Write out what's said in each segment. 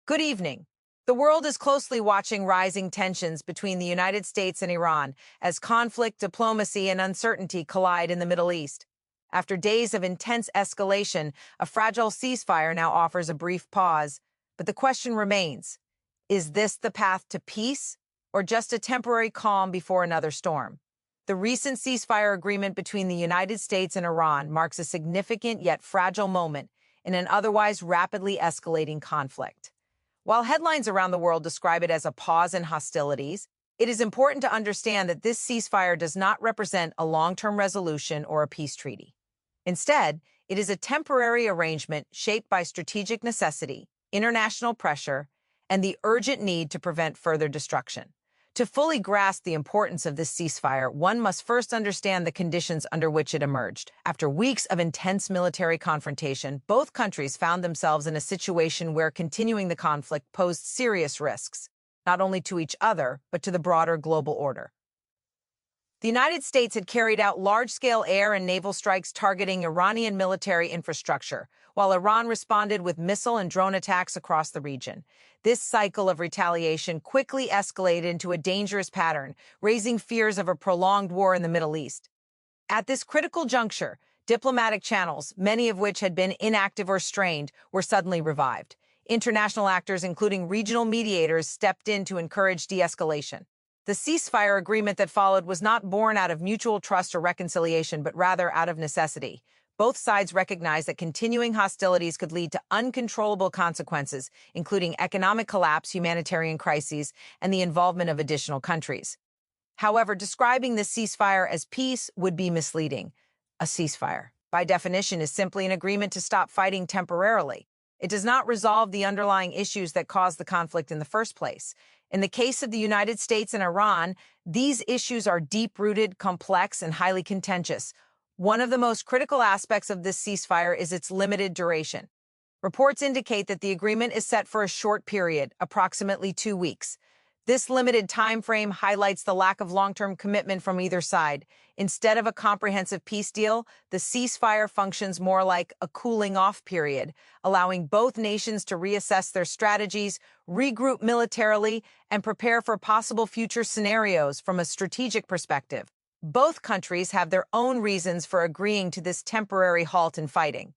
Good evening. The world is closely watching rising tensions between the United States and Iran as conflict, diplomacy, and uncertainty collide in the Middle East. After days of intense escalation, a fragile ceasefire now offers a brief pause. But the question remains, is this the path to peace or just a temporary calm before another storm? The recent ceasefire agreement between the United States and Iran marks a significant yet fragile moment in an otherwise rapidly escalating conflict. While headlines around the world describe it as a pause in hostilities, it is important to understand that this ceasefire does not represent a long-term resolution or a peace treaty. Instead, it is a temporary arrangement shaped by strategic necessity, international pressure, and the urgent need to prevent further destruction. To fully grasp the importance of this ceasefire, one must first understand the conditions under which it emerged. After weeks of intense military confrontation, both countries found themselves in a situation where continuing the conflict posed serious risks, not only to each other, but to the broader global order. The United States had carried out large-scale air and naval strikes targeting Iranian military infrastructure, while Iran responded with missile and drone attacks across the region. This cycle of retaliation quickly escalated into a dangerous pattern, raising fears of a prolonged war in the Middle East. At this critical juncture, diplomatic channels, many of which had been inactive or strained, were suddenly revived. International actors, including regional mediators, stepped in to encourage de-escalation. The ceasefire agreement that followed was not born out of mutual trust or reconciliation, but rather out of necessity. Both sides recognized that continuing hostilities could lead to uncontrollable consequences, including economic collapse, humanitarian crises, and the involvement of additional countries. However, describing this ceasefire as peace would be misleading. A ceasefire, by definition, is simply an agreement to stop fighting temporarily. It does not resolve the underlying issues that caused the conflict in the first place. In the case of the United States and Iran, these issues are deep-rooted, complex, and highly contentious. One of the most critical aspects of this ceasefire is its limited duration. Reports indicate that the agreement is set for a short period, approximately 2 weeks. This limited time frame highlights the lack of long-term commitment from either side. Instead of a comprehensive peace deal, the ceasefire functions more like a cooling-off period, allowing both nations to reassess their strategies, regroup militarily, and prepare for possible future scenarios from a strategic perspective. Both countries have their own reasons for agreeing to this temporary halt in fighting.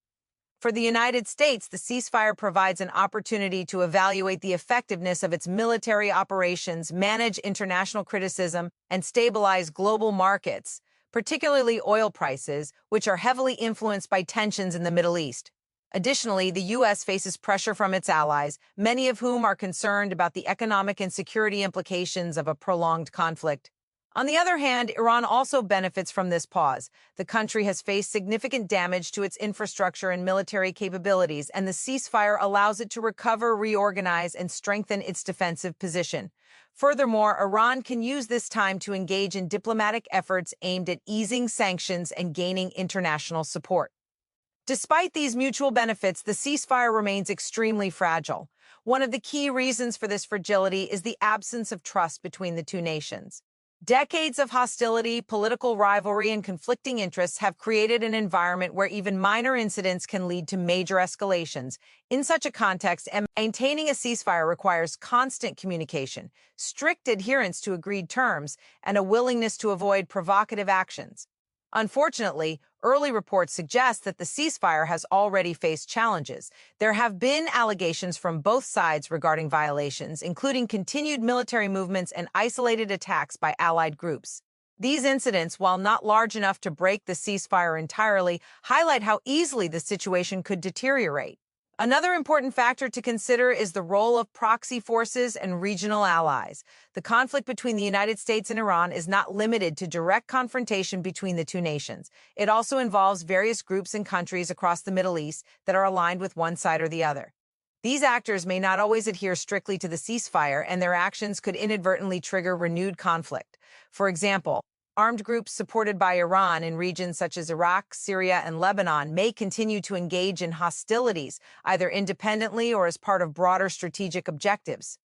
For the United States, the ceasefire provides an opportunity to evaluate the effectiveness of its military operations, manage international criticism, and stabilize global markets, particularly oil prices, which are heavily influenced by tensions in the Middle East. Additionally, the U.S. faces pressure from its allies, many of whom are concerned about the economic and security implications of a prolonged conflict. On the other hand, Iran also benefits from this pause. The country has faced significant damage to its infrastructure and military capabilities, and the ceasefire allows it to recover, reorganize, and strengthen its defensive position. Furthermore, Iran can use this time to engage in diplomatic efforts aimed at easing sanctions and gaining international support. Despite these mutual benefits, the ceasefire remains extremely fragile. One of the key reasons for this fragility is the absence of trust between the two nations. Decades of hostility, political rivalry, and conflicting interests have created an environment where even minor incidents can lead to major escalations. In such a context, maintaining a ceasefire requires constant communication, strict adherence to agreed terms, and a willingness to avoid provocative actions. Unfortunately, early reports suggest that the ceasefire has already faced challenges. There have been allegations from both sides regarding violations, including continued military movements and isolated attacks by allied groups. These incidents, while not large enough to break the ceasefire entirely, highlight how easily the situation could deteriorate. Another important factor to consider is the role of proxy forces and regional allies. The conflict between the United States and Iran is not limited to direct confrontation between the two nations. It also involves various groups and countries across the Middle East that are aligned with one side or the other. These actors may not always adhere strictly to the ceasefire, and their actions could inadvertently trigger renewed conflict. For example, armed groups supported by Iran in regions such as Iraq, Syria, and Lebanon may continue to engage in hostilities, either independently or as part of broader strategic objectives.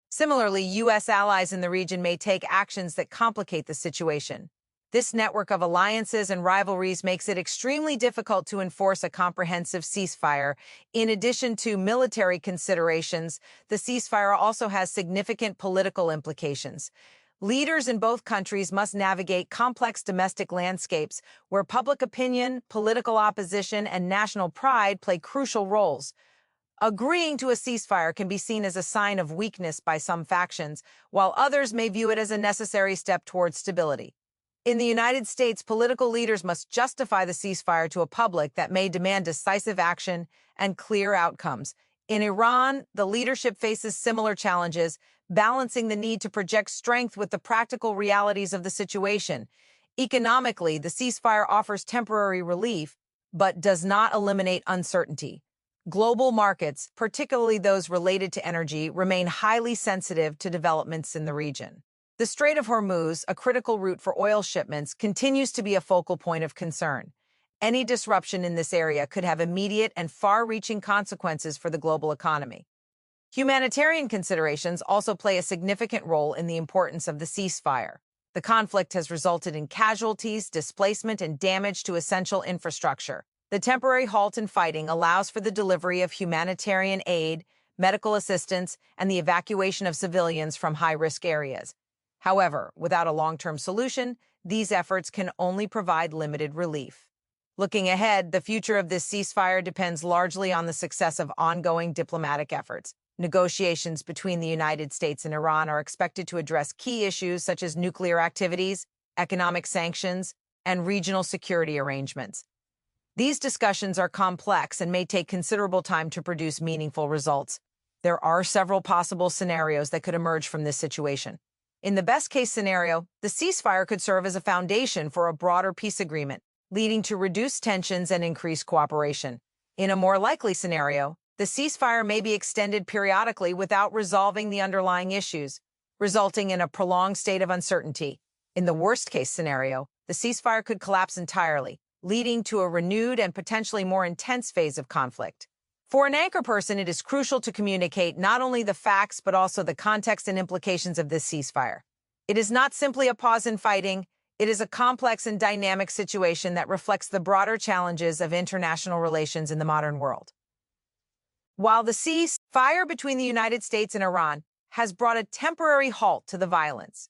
Similarly, U.S. allies in the region may take actions that complicate the situation. This network of alliances and rivalries makes it extremely difficult to enforce a comprehensive ceasefire. In addition to military considerations, the ceasefire also has significant political implications. Leaders in both countries must navigate complex domestic landscapes where public opinion, political opposition, and national pride play crucial roles. Agreeing to a ceasefire can be seen as a sign of weakness by some factions, while others may view it as a necessary step towards stability. In the United States, political leaders must justify the ceasefire to a public that may demand decisive action and clear outcomes. In Iran, the leadership faces similar challenges, balancing the need to project strength with the practical realities of the situation. Economically, the ceasefire offers temporary relief, but does not eliminate uncertainty. Global markets, particularly those related to energy, remain highly sensitive to developments in the region. The Strait of Hormuz, a critical route for oil shipments, continues to be a focal point of concern. Any disruption in this area could have immediate and far-reaching consequences for the global economy. Humanitarian considerations also play a significant role in the importance of the ceasefire. The conflict has resulted in casualties, displacement, and damage to essential infrastructure. The temporary halt in fighting allows for the delivery of humanitarian aid, medical assistance, and the evacuation of civilians from high-risk areas. However, without a long-term solution, these efforts can only provide limited relief. Looking ahead, the future of this ceasefire depends largely on the success of ongoing diplomatic efforts. Negotiations between the United States and Iran are expected to address key issues such as nuclear activities, economic sanctions, and regional security arrangements. These discussions are complex and may take considerable time to produce meaningful results. There are several possible scenarios that could emerge from this situation. In the best-case scenario, the ceasefire could serve as a foundation for a broader peace agreement, leading to reduced tensions and increased cooperation. In a more likely scenario, the ceasefire may be extended periodically without resolving the underlying issues, resulting in a prolonged state of uncertainty. In the worst-case scenario, the ceasefire could collapse entirely, leading to a renewed and potentially more intense phase of conflict. For an anchor person, it is crucial to communicate not only the facts but also the context and implications of this ceasefire. It is not simply a pause in fighting, it is a complex and dynamic situation that reflects the broader challenges of international relations in the modern world. While the ceasefire between the United States and Iran has brought a temporary halt to the violence,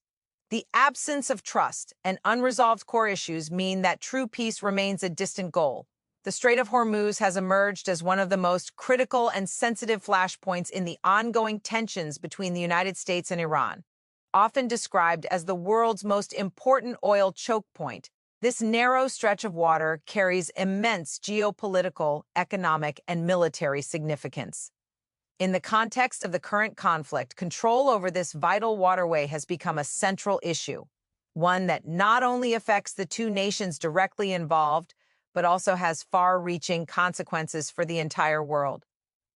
the absence of trust and unresolved core issues mean that true peace remains a distant goal. The Strait of Hormuz has emerged as one of the most critical and sensitive flashpoints in the ongoing tensions between the United States and Iran. Often described as the world's most important oil choke point, this narrow stretch of water carries immense geopolitical, economic, and military significance. In the context of the current conflict, control over this vital waterway has become a central issue, one that not only affects the two nations directly involved, but also has far-reaching consequences for the entire world.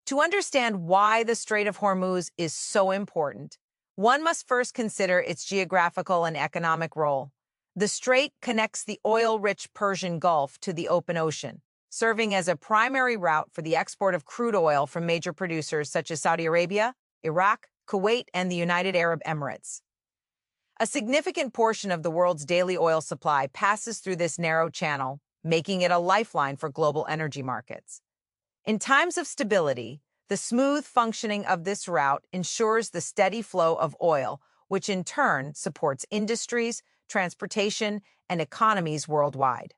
To understand why the Strait of Hormuz is so important, one must first consider its geographical and economic role. The strait connects the oil-rich Persian Gulf to the open ocean, serving as a primary route for the export of crude oil from major producers such as Saudi Arabia, Iraq, Kuwait, and the United Arab Emirates. A significant portion of the world's daily oil supply passes through this narrow channel, making it a lifeline for global energy markets. In times of stability, the smooth functioning of this route ensures the steady flow of oil, which in turn supports industries, transportation, and economies worldwide.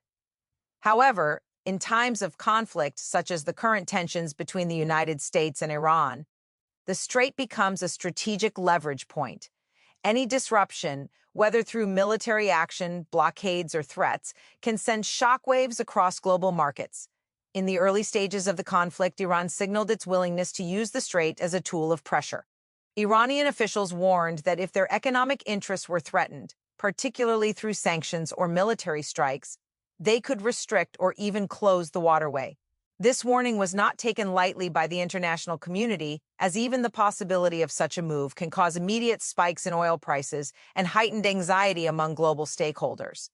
However, in times of conflict, such as the current tensions between the United States and Iran, the strait becomes a strategic leverage point. Any disruption, whether through military action, blockades, or threats, can send shockwaves across global markets. In the early stages of the conflict, Iran signaled its willingness to use the strait as a tool of pressure. Iranian officials warned that if their economic interests were threatened, particularly through sanctions or military strikes, they could restrict or even close the waterway. This warning was not taken lightly by the international community, as even the possibility of such a move can cause immediate spikes in oil prices and heightened anxiety among global stakeholders.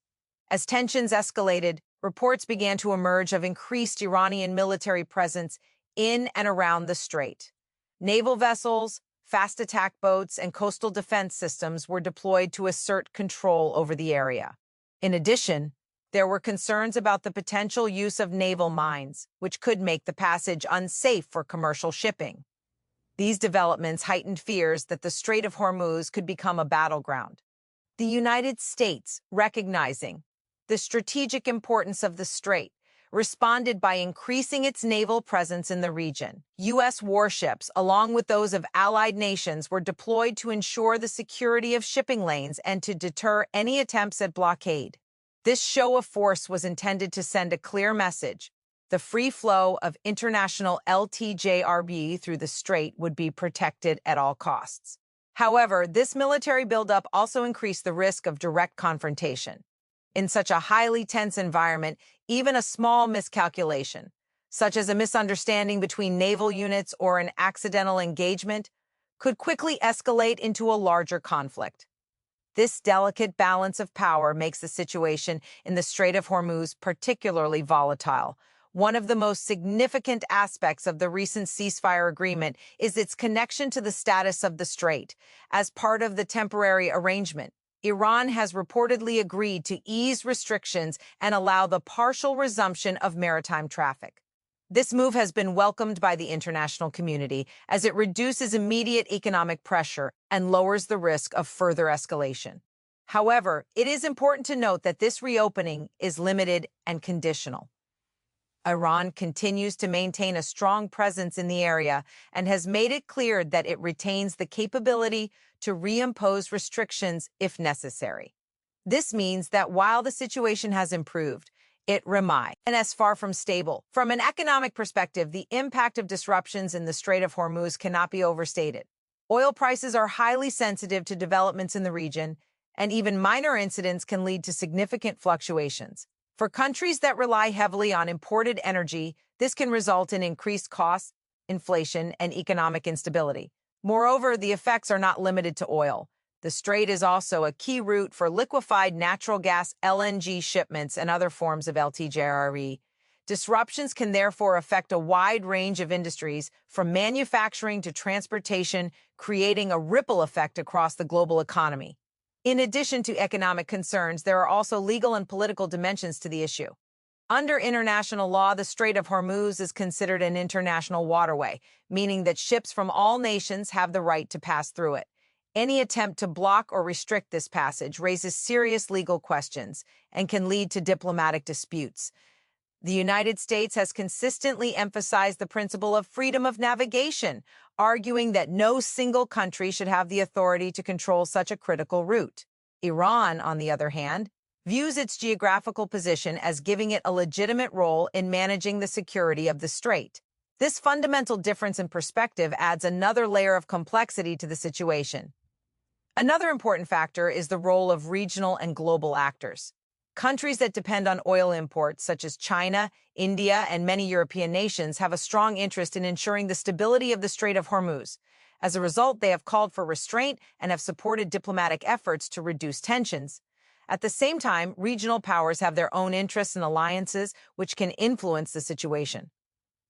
As tensions escalated, reports began to emerge of increased Iranian military presence in and around the strait. Naval vessels, fast attack boats, and coastal defense systems were deployed to assert control over the area. In addition, there were concerns about the potential use of naval mines, which could make the passage unsafe for commercial shipping. These developments heightened fears that the Strait of Hormuz could become a battleground. The United States, recognizing the strategic importance of the strait, responded by increasing its naval presence in the region. U.S. warships, along with those of allied nations, were deployed to ensure the security of shipping lanes and to deter any attempts at blockade. This show of force was intended to send a clear message. The free flow of international LTJRB through the strait would be protected at all costs. However, this military buildup also increased the risk of direct confrontation. In such a highly tense environment, even a small miscalculation, such as a misunderstanding between naval units or an accidental engagement, could quickly escalate into a larger conflict. This delicate balance of power makes the situation in the Strait of Hormuz particularly volatile. One of the most significant aspects of the recent ceasefire agreement is its connection to the status of the strait. As part of the temporary arrangement, Iran has reportedly agreed to ease restrictions and allow the partial resumption of maritime traffic. This move has been welcomed by the international community as it reduces immediate economic pressure and lowers the risk of further escalation. However, it is important to note that this reopening is limited and conditional. Iran continues to maintain a strong presence in the area and has made it clear that it retains the capability to reimpose restrictions if necessary. This means that while the situation has improved, it remains far from stable. From an economic perspective, the impact of disruptions in the Strait of Hormuz cannot be overstated. Oil prices are highly sensitive to developments in the region, and even minor incidents can lead to significant fluctuations. For countries that rely heavily on imported energy, this can result in increased costs, inflation, and economic instability. Moreover, the effects are not limited to oil. The strait is also a key route for liquefied natural gas (LNG) shipments and other forms of LTJRE. Disruptions can therefore affect a wide range of industries, from manufacturing to transportation, creating a ripple effect across the global economy. In addition to economic concerns, there are also legal and political dimensions to the issue. Under international law, the Strait of Hormuz is considered an international waterway, meaning that ships from all nations have the right to pass through it. Any attempt to block or restrict this passage raises serious legal questions and can lead to diplomatic disputes. The United States has consistently emphasized the principle of freedom of navigation, arguing that no single country should have the authority to control such a critical route. Iran, on the other hand, views its geographical position as giving it a legitimate role in managing the security of the strait. This fundamental difference in perspective adds another layer of complexity to the situation. Another important factor is the role of regional and global actors. Countries that depend on oil imports, such as China, India, and many European nations, have a strong interest in ensuring the stability of the Strait of Hormuz. As a result, they have called for restraint and have supported diplomatic efforts to reduce tensions. At the same time, regional powers have their own interests and alliances, which can influence the situation.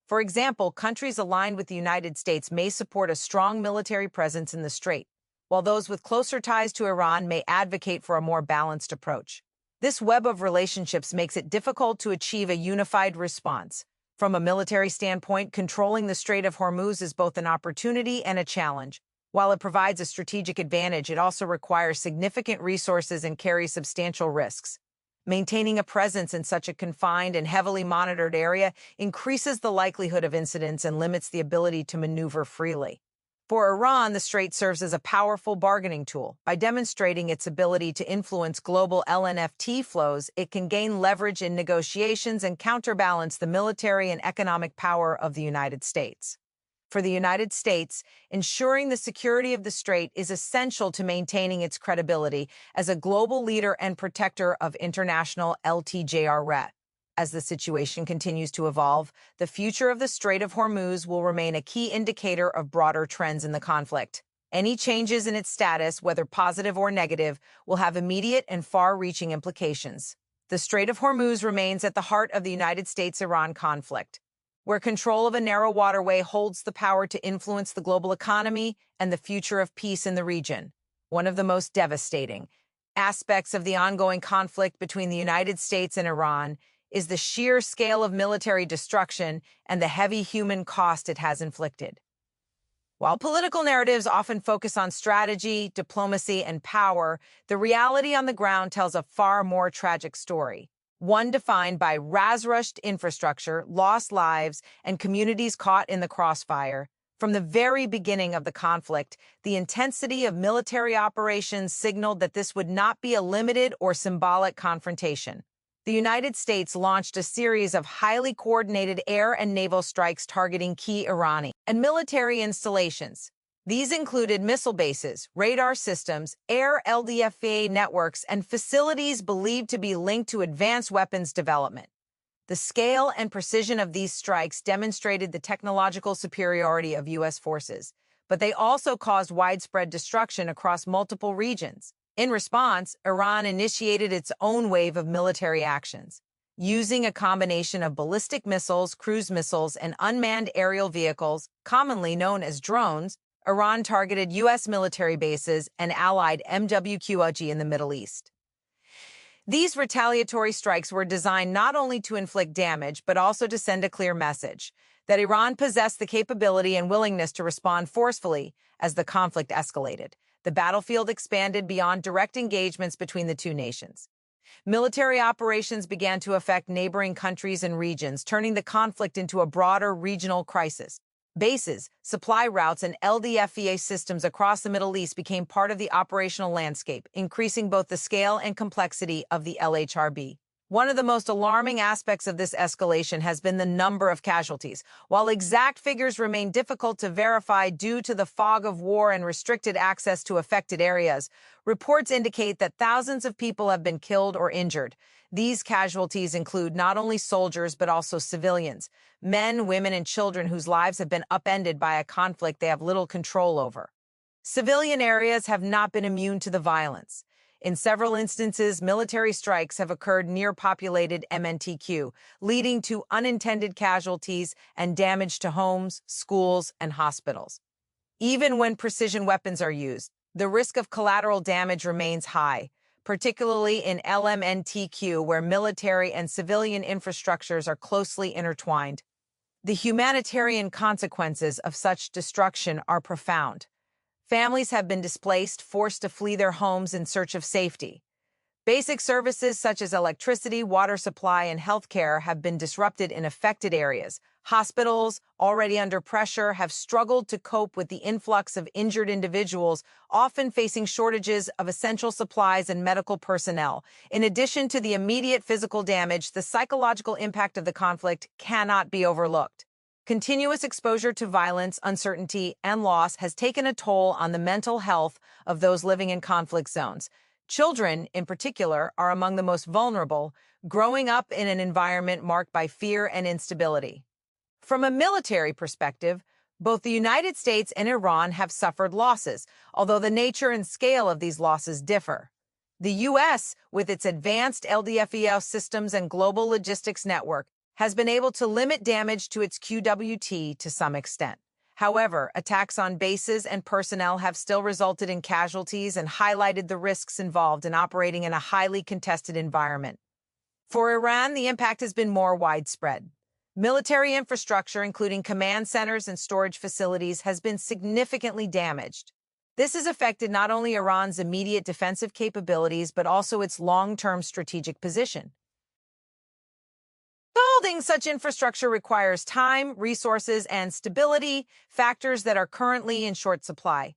For example, countries aligned with the United States may support a strong military presence in the strait, while those with closer ties to Iran may advocate for a more balanced approach. This web of relationships makes it difficult to achieve a unified response. From a military standpoint, controlling the Strait of Hormuz is both an opportunity and a challenge. While it provides a strategic advantage, it also requires significant resources and carries substantial risks. Maintaining a presence in such a confined and heavily monitored area increases the likelihood of incidents and limits the ability to maneuver freely. For Iran, the strait serves as a powerful bargaining tool. By demonstrating its ability to influence global LNFT flows, it can gain leverage in negotiations and counterbalance the military and economic power of the United States. For the United States, ensuring the security of the strait is essential to maintaining its credibility as a global leader and protector of international LTJRE. As the situation continues to evolve, the future of the Strait of Hormuz will remain a key indicator of broader trends in the conflict. Any changes in its status, whether positive or negative, will have immediate and far-reaching implications. The Strait of Hormuz remains at the heart of the United States-Iran conflict, where control of a narrow waterway holds the power to influence the global economy and the future of peace in the region. One of the most devastating aspects of the ongoing conflict between the United States and Iran is the sheer scale of military destruction and the heavy human cost it has inflicted. While political narratives often focus on strategy, diplomacy, and power, the reality on the ground tells a far more tragic story, one defined by razed infrastructure, lost lives, and communities caught in the crossfire. From the very beginning of the conflict, the intensity of military operations signaled that this would not be a limited or symbolic confrontation. The United States launched a series of highly coordinated air and naval strikes targeting key Iranian and military installations. These included missile bases, radar systems, air LDFA networks, and facilities believed to be linked to advanced weapons development. The scale and precision of these strikes demonstrated the technological superiority of U.S. forces, but they also caused widespread destruction across multiple regions. In response, Iran initiated its own wave of military actions. Using a combination of ballistic missiles, cruise missiles, and unmanned aerial vehicles, commonly known as drones, Iran targeted U.S. military bases and allied MWQOG in the Middle East. These retaliatory strikes were designed not only to inflict damage, but also to send a clear message that Iran possessed the capability and willingness to respond forcefully as the conflict escalated. The battlefield expanded beyond direct engagements between the two nations. Military operations began to affect neighboring countries and regions, turning the conflict into a broader regional crisis. Bases, supply routes, and LDFEA systems across the Middle East became part of the operational landscape, increasing both the scale and complexity of the LHRB. One of the most alarming aspects of this escalation has been the number of casualties. While exact figures remain difficult to verify due to the fog of war and restricted access to affected areas, reports indicate that thousands of people have been killed or injured. These casualties include not only soldiers but also civilians, men, women, and children whose lives have been upended by a conflict they have little control over. Civilian areas have not been immune to the violence. In several instances, military strikes have occurred near populated MNTQ, leading to unintended casualties and damage to homes, schools, and hospitals. Even when precision weapons are used, the risk of collateral damage remains high, particularly in LMNTQ, where military and civilian infrastructures are closely intertwined. The humanitarian consequences of such destruction are profound. Families have been displaced, forced to flee their homes in search of safety. Basic services such as electricity, water supply, and healthcare have been disrupted in affected areas. Hospitals, already under pressure, have struggled to cope with the influx of injured individuals, often facing shortages of essential supplies and medical personnel. In addition to the immediate physical damage, the psychological impact of the conflict cannot be overlooked. Continuous exposure to violence, uncertainty, and loss has taken a toll on the mental health of those living in conflict zones. Children, in particular, are among the most vulnerable, growing up in an environment marked by fear and instability. From a military perspective, both the United States and Iran have suffered losses, although the nature and scale of these losses differ. The U.S., with its advanced LDFEO systems and global logistics network, has been able to limit damage to its QWT to some extent. However, attacks on bases and personnel have still resulted in casualties and highlighted the risks involved in operating in a highly contested environment. For Iran, the impact has been more widespread. Military infrastructure, including command centers and storage facilities, has been significantly damaged. This has affected not only Iran's immediate defensive capabilities, but also its long-term strategic position. Building such infrastructure requires time, resources, and stability, factors that are currently in short supply.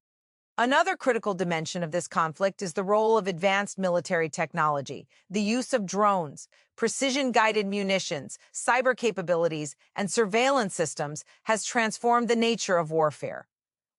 Another critical dimension of this conflict is the role of advanced military technology. The use of drones, precision-guided munitions, cyber capabilities, and surveillance systems has transformed the nature of warfare.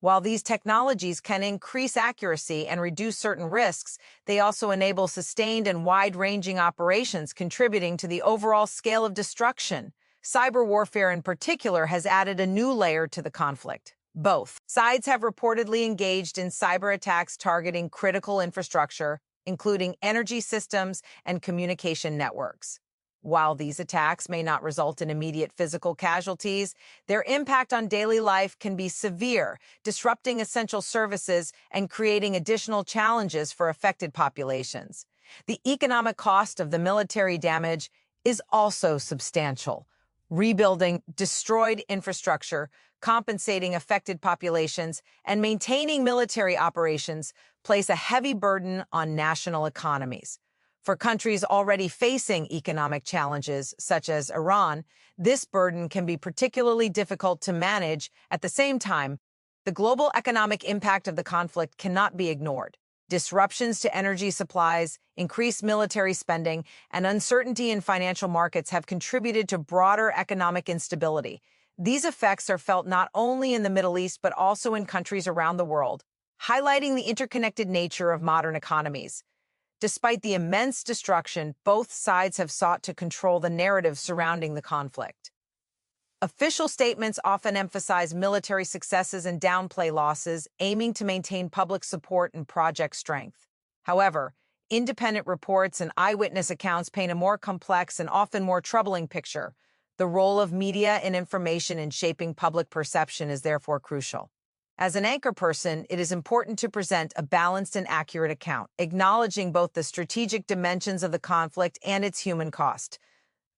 While these technologies can increase accuracy and reduce certain risks, they also enable sustained and wide-ranging operations, contributing to the overall scale of destruction. Cyber warfare in particular has added a new layer to the conflict. Both sides have reportedly engaged in cyber attacks targeting critical infrastructure, including energy systems and communication networks. While these attacks may not result in immediate physical casualties, their impact on daily life can be severe, disrupting essential services and creating additional challenges for affected populations. The economic cost of the military damage is also substantial. Rebuilding destroyed infrastructure, compensating affected populations, and maintaining military operations place a heavy burden on national economies. For countries already facing economic challenges, such as Iran, this burden can be particularly difficult to manage. At the same time, the global economic impact of the conflict cannot be ignored. Disruptions to energy supplies, increased military spending, and uncertainty in financial markets have contributed to broader economic instability. These effects are felt not only in the Middle East but also in countries around the world, highlighting the interconnected nature of modern economies. Despite the immense destruction, both sides have sought to control the narrative surrounding the conflict. Official statements often emphasize military successes and downplay losses, aiming to maintain public support and project strength. However, independent reports and eyewitness accounts paint a more complex and often more troubling picture. The role of media and information in shaping public perception is therefore crucial. As an anchor person, it is important to present a balanced and accurate account, acknowledging both the strategic dimensions of the conflict and its human cost.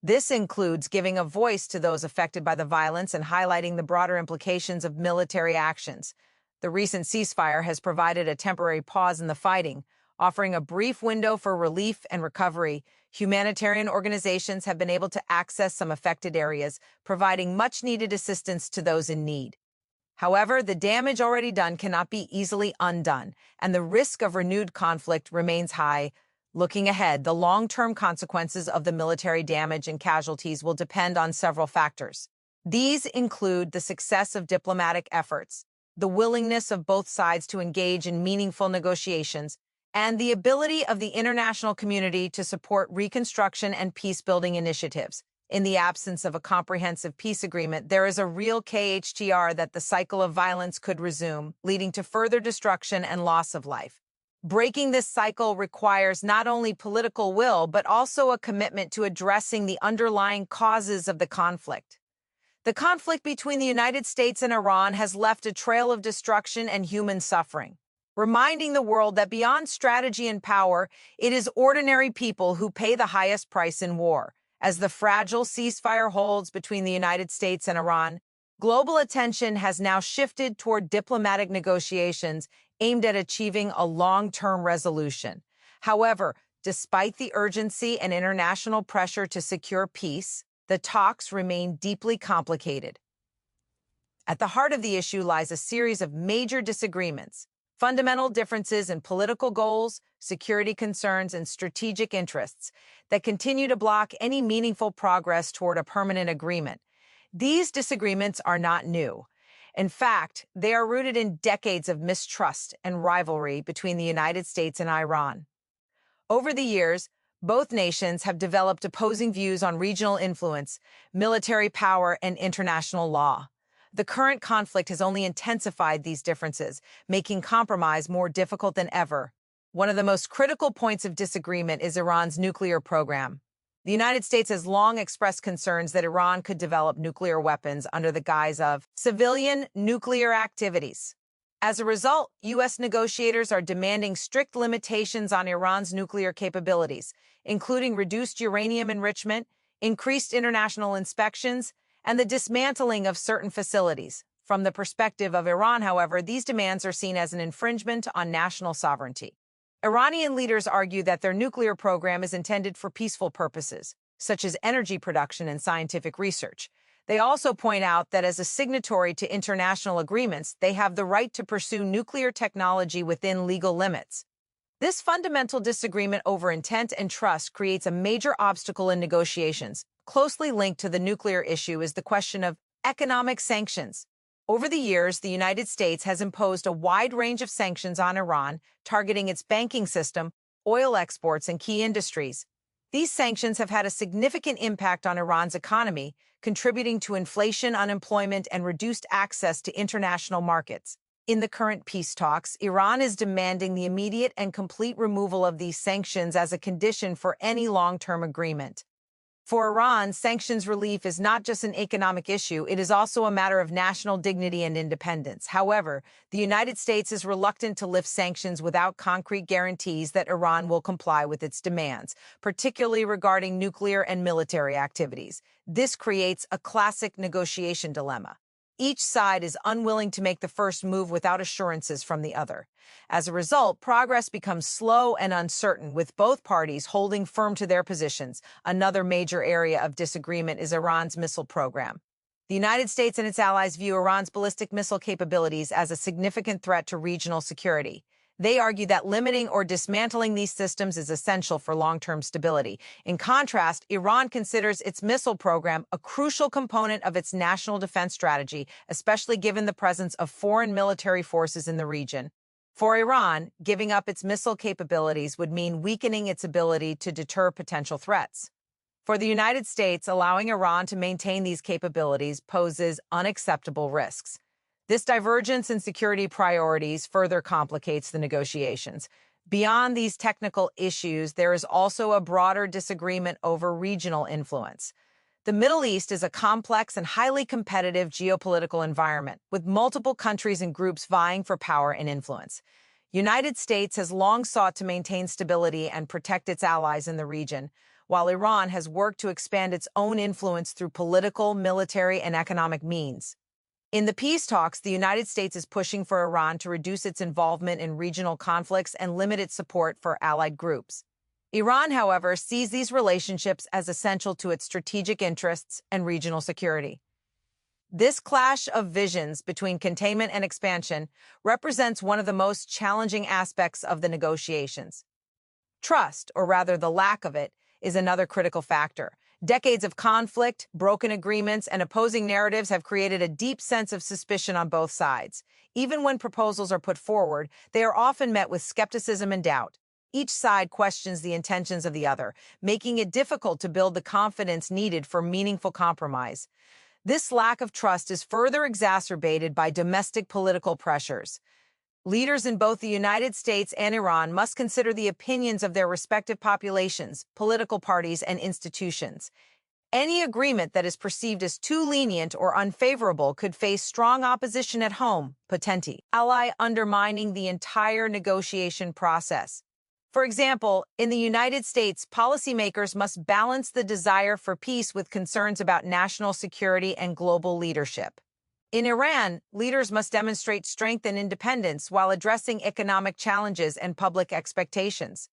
This includes giving a voice to those affected by the violence and highlighting the broader implications of military actions. The recent ceasefire has provided a temporary pause in the fighting, offering a brief window for relief and recovery. Humanitarian organizations have been able to access some affected areas, providing much-needed assistance to those in need. However, the damage already done cannot be easily undone, and the risk of renewed conflict remains high. Looking ahead, the long-term consequences of the military damage and casualties will depend on several factors. These include the success of diplomatic efforts, the willingness of both sides to engage in meaningful negotiations, and the ability of the international community to support reconstruction and peace-building initiatives. In the absence of a comprehensive peace agreement, there is a real KHTR that the cycle of violence could resume, leading to further destruction and loss of life. Breaking this cycle requires not only political will, but also a commitment to addressing the underlying causes of the conflict. The conflict between the United States and Iran has left a trail of destruction and human suffering, reminding the world that beyond strategy and power, it is ordinary people who pay the highest price in war. As the fragile ceasefire holds between the United States and Iran, global attention has now shifted toward diplomatic negotiations aimed at achieving a long-term resolution. However, despite the urgency and international pressure to secure peace, the talks remain deeply complicated. At the heart of the issue lies a series of major disagreements, fundamental differences in political goals, security concerns, and strategic interests that continue to block any meaningful progress toward a permanent agreement. These disagreements are not new. In fact, they are rooted in decades of mistrust and rivalry between the United States and Iran. Over the years, both nations have developed opposing views on regional influence, military power, and international law. The current conflict has only intensified these differences, making compromise more difficult than ever. One of the most critical points of disagreement is Iran's nuclear program. The United States has long expressed concerns that Iran could develop nuclear weapons under the guise of civilian nuclear activities. As a result, U.S. negotiators are demanding strict limitations on Iran's nuclear capabilities, including reduced uranium enrichment, increased international inspections, and the dismantling of certain facilities. From the perspective of Iran, however, these demands are seen as an infringement on national sovereignty. Iranian leaders argue that their nuclear program is intended for peaceful purposes, such as energy production and scientific research. They also point out that as a signatory to international agreements, they have the right to pursue nuclear technology within legal limits. This fundamental disagreement over intent and trust creates a major obstacle in negotiations. Closely linked to the nuclear issue is the question of economic sanctions. Over the years, the United States has imposed a wide range of sanctions on Iran, targeting its banking system, oil exports, and key industries. These sanctions have had a significant impact on Iran's economy, contributing to inflation, unemployment, and reduced access to international markets. In the current peace talks, Iran is demanding the immediate and complete removal of these sanctions as a condition for any long-term agreement. For Iran, sanctions relief is not just an economic issue, it is also a matter of national dignity and independence. However, the United States is reluctant to lift sanctions without concrete guarantees that Iran will comply with its demands, particularly regarding nuclear and military activities. This creates a classic negotiation dilemma. Each side is unwilling to make the first move without assurances from the other. As a result, progress becomes slow and uncertain, with both parties holding firm to their positions. Another major area of disagreement is Iran's missile program. The United States and its allies view Iran's ballistic missile capabilities as a significant threat to regional security. They argue that limiting or dismantling these systems is essential for long-term stability. In contrast, Iran considers its missile program a crucial component of its national defense strategy, especially given the presence of foreign military forces in the region. For Iran, giving up its missile capabilities would mean weakening its ability to deter potential threats. For the United States, allowing Iran to maintain these capabilities poses unacceptable risks. This divergence in security priorities further complicates the negotiations. Beyond these technical issues, there is also a broader disagreement over regional influence. The Middle East is a complex and highly competitive geopolitical environment, with multiple countries and groups vying for power and influence. United States has long sought to maintain stability and protect its allies in the region, while Iran has worked to expand its own influence through political, military, and economic means. In the peace talks, the United States is pushing for Iran to reduce its involvement in regional conflicts and limit its support for allied groups. Iran, however, sees these relationships as essential to its strategic interests and regional security. This clash of visions between containment and expansion represents one of the most challenging aspects of the negotiations. Trust, or rather the lack of it, is another critical factor. Decades of conflict, broken agreements, and opposing narratives have created a deep sense of suspicion on both sides. Even when proposals are put forward, they are often met with skepticism and doubt. Each side questions the intentions of the other, making it difficult to build the confidence needed for meaningful compromise. This lack of trust is further exacerbated by domestic political pressures. Leaders in both the United States and Iran must consider the opinions of their respective populations, political parties, and institutions. Any agreement that is perceived as too lenient or unfavorable could face strong opposition at home, potentially undermining the entire negotiation process. For example, in the United States, policymakers must balance the desire for peace with concerns about national security and global leadership. In Iran, leaders must demonstrate strength and independence while addressing economic challenges and public expectations.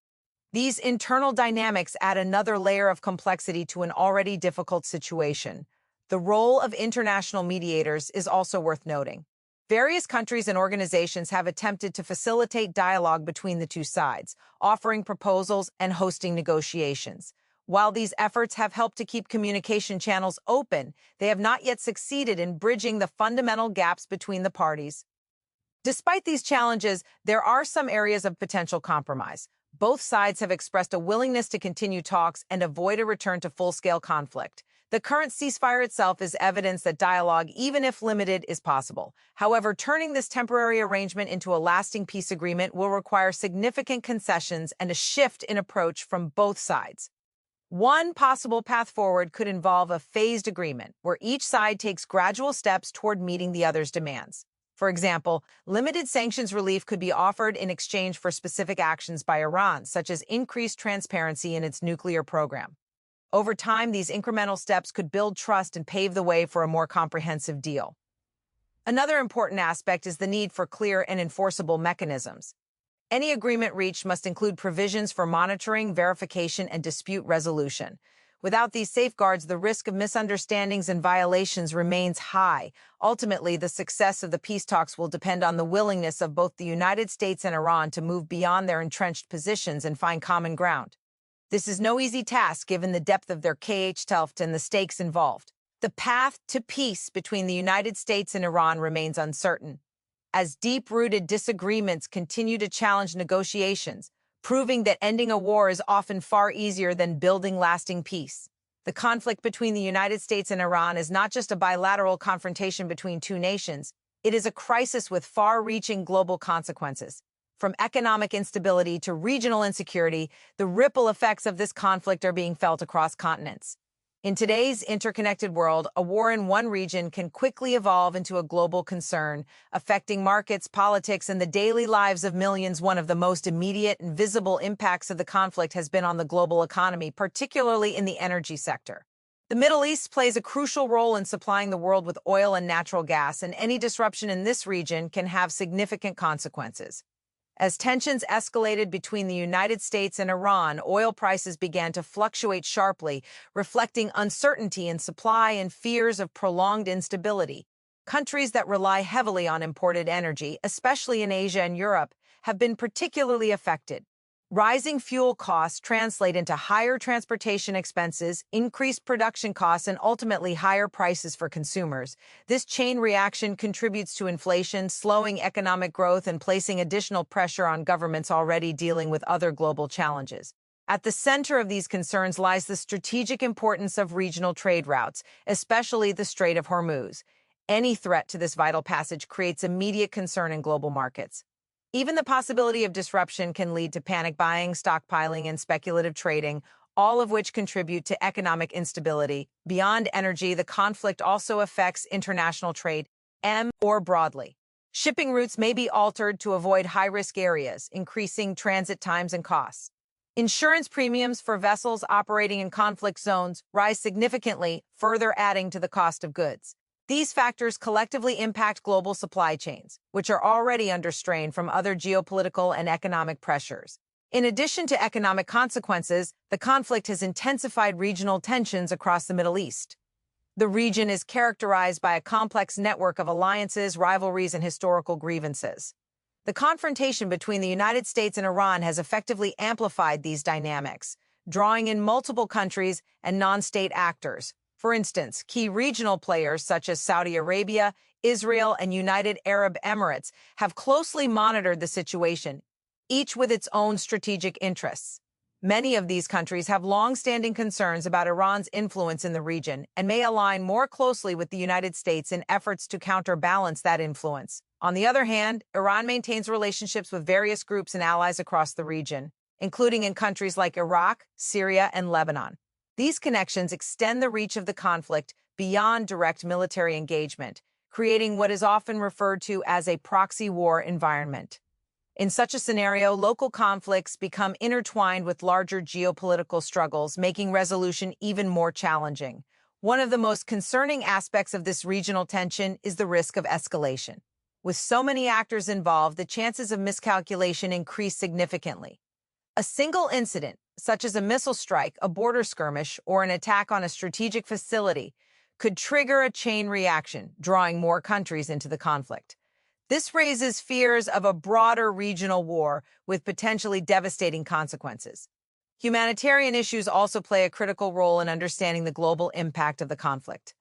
These internal dynamics add another layer of complexity to an already difficult situation. The role of international mediators is also worth noting. Various countries and organizations have attempted to facilitate dialogue between the two sides, offering proposals and hosting negotiations. While these efforts have helped to keep communication channels open, they have not yet succeeded in bridging the fundamental gaps between the parties. Despite these challenges, there are some areas of potential compromise. Both sides have expressed a willingness to continue talks and avoid a return to full-scale conflict. The current ceasefire itself is evidence that dialogue, even if limited, is possible. However, turning this temporary arrangement into a lasting peace agreement will require significant concessions and a shift in approach from both sides. One possible path forward could involve a phased agreement, where each side takes gradual steps toward meeting the other's demands. For example, limited sanctions relief could be offered in exchange for specific actions by Iran, such as increased transparency in its nuclear program. Over time, these incremental steps could build trust and pave the way for a more comprehensive deal. Another important aspect is the need for clear and enforceable mechanisms. Any agreement reached must include provisions for monitoring, verification, and dispute resolution. Without these safeguards, the risk of misunderstandings and violations remains high. Ultimately, the success of the peace talks will depend on the willingness of both the United States and Iran to move beyond their entrenched positions and find common ground. This is no easy task given the depth of their KH-TELFT and the stakes involved. The path to peace between the United States and Iran remains uncertain, as deep-rooted disagreements continue to challenge negotiations, proving that ending a war is often far easier than building lasting peace. The conflict between the United States and Iran is not just a bilateral confrontation between two nations, it is a crisis with far-reaching global consequences. From economic instability to regional insecurity, the ripple effects of this conflict are being felt across continents. In today's interconnected world, a war in one region can quickly evolve into a global concern, affecting markets, politics, and the daily lives of millions. One of the most immediate and visible impacts of the conflict has been on the global economy, particularly in the energy sector. The Middle East plays a crucial role in supplying the world with oil and natural gas, and any disruption in this region can have significant consequences. As tensions escalated between the United States and Iran, oil prices began to fluctuate sharply, reflecting uncertainty in supply and fears of prolonged instability. Countries that rely heavily on imported energy, especially in Asia and Europe, have been particularly affected. Rising fuel costs translate into higher transportation expenses, increased production costs, and ultimately higher prices for consumers. This chain reaction contributes to inflation, slowing economic growth, and placing additional pressure on governments already dealing with other global challenges. At the center of these concerns lies the strategic importance of regional trade routes, especially the Strait of Hormuz. Any threat to this vital passage creates immediate concern in global markets. Even the possibility of disruption can lead to panic buying, stockpiling, and speculative trading, all of which contribute to economic instability. Beyond energy, the conflict also affects international trade, more broadly. Shipping routes may be altered to avoid high-risk areas, increasing transit times and costs. Insurance premiums for vessels operating in conflict zones rise significantly, further adding to the cost of goods. These factors collectively impact global supply chains, which are already under strain from other geopolitical and economic pressures. In addition to economic consequences, the conflict has intensified regional tensions across the Middle East. The region is characterized by a complex network of alliances, rivalries, and historical grievances. The confrontation between the United States and Iran has effectively amplified these dynamics, drawing in multiple countries and non-state actors. For instance, key regional players such as Saudi Arabia, Israel, and United Arab Emirates have closely monitored the situation, each with its own strategic interests. Many of these countries have long-standing concerns about Iran's influence in the region and may align more closely with the United States in efforts to counterbalance that influence. On the other hand, Iran maintains relationships with various groups and allies across the region, including in countries like Iraq, Syria, and Lebanon. These connections extend the reach of the conflict beyond direct military engagement, creating what is often referred to as a proxy war environment. In such a scenario, local conflicts become intertwined with larger geopolitical struggles, making resolution even more challenging. One of the most concerning aspects of this regional tension is the risk of escalation. With so many actors involved, the chances of miscalculation increase significantly. A single incident, such as a missile strike, a border skirmish, or an attack on a strategic facility, could trigger a chain reaction, drawing more countries into the conflict. This raises fears of a broader regional war with potentially devastating consequences. Humanitarian issues also play a critical role in understanding the global impact of the conflict.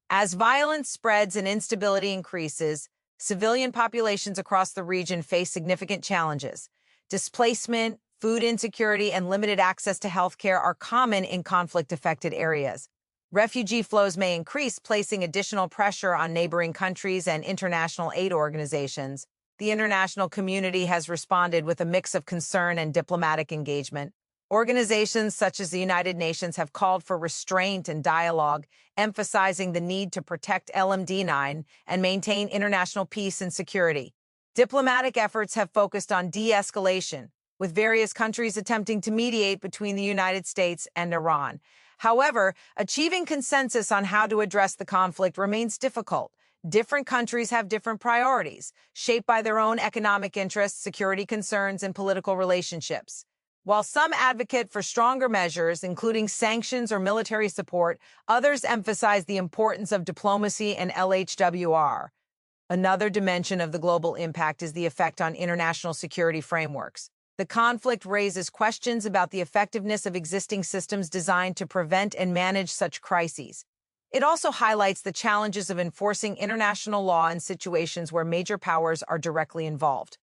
As violence spreads and instability increases, civilian populations across the region face significant challenges. Displacement, food insecurity, and limited access to healthcare are common in conflict-affected areas. Refugee flows may increase, placing additional pressure on neighboring countries and international aid organizations. The international community has responded with a mix of concern and diplomatic engagement. Organizations such as the United Nations have called for restraint and dialogue, emphasizing the need to protect LMD9 and maintain international peace and security. Diplomatic efforts have focused on de-escalation, with various countries attempting to mediate between the United States and Iran. However, achieving consensus on how to address the conflict remains difficult. Different countries have different priorities, shaped by their own economic interests, security concerns, and political relationships. While some advocate for stronger measures, including sanctions or military support, others emphasize the importance of diplomacy and LHWR. Another dimension of the global impact is the effect on international security frameworks. The conflict raises questions about the effectiveness of existing systems designed to prevent and manage such crises. It also highlights the challenges of enforcing international law in situations where major powers are directly involved.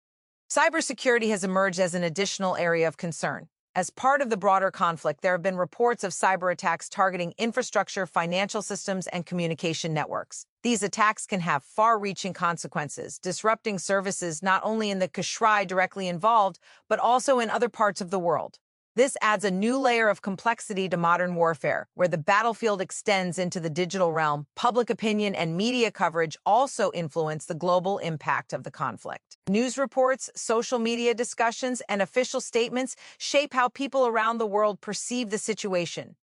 Cybersecurity has emerged as an additional area of concern. As part of the broader conflict, there have been reports of cyber attacks targeting infrastructure, financial systems, and communication networks. These attacks can have far-reaching consequences, disrupting services not only in the country directly involved, but also in other parts of the world. This adds a new layer of complexity to modern warfare, where the battlefield extends into the digital realm. Public opinion and media coverage also influence the global impact of the conflict. News reports, social media discussions, and official statements shape how people around the world perceive the situation.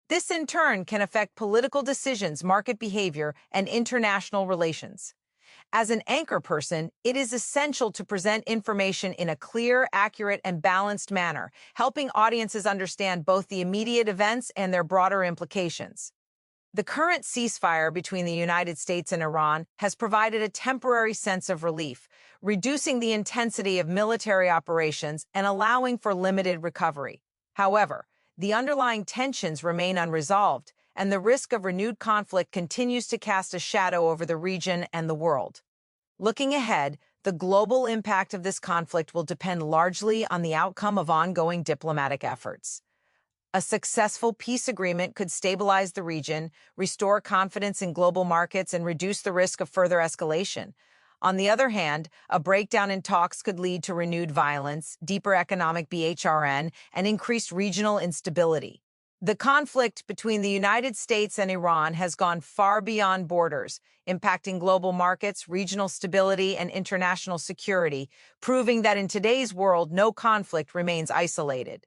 This, in turn, can affect political decisions, market behavior, and international relations. As an anchor person, it is essential to present information in a clear, accurate, and balanced manner, helping audiences understand both the immediate events and their broader implications. The current ceasefire between the United States and Iran has provided a temporary sense of relief, reducing the intensity of military operations and allowing for limited recovery. However, the underlying tensions remain unresolved, and the risk of renewed conflict continues to cast a shadow over the region and the world. Looking ahead, the global impact of this conflict will depend largely on the outcome of ongoing diplomatic efforts. A successful peace agreement could stabilize the region, restore confidence in global markets, and reduce the risk of further escalation. On the other hand, a breakdown in talks could lead to renewed violence, deeper economic BHRN, and increased regional instability. The conflict between the United States and Iran has gone far beyond borders, impacting global markets, regional stability, and international security, proving that in today's world, no conflict remains isolated.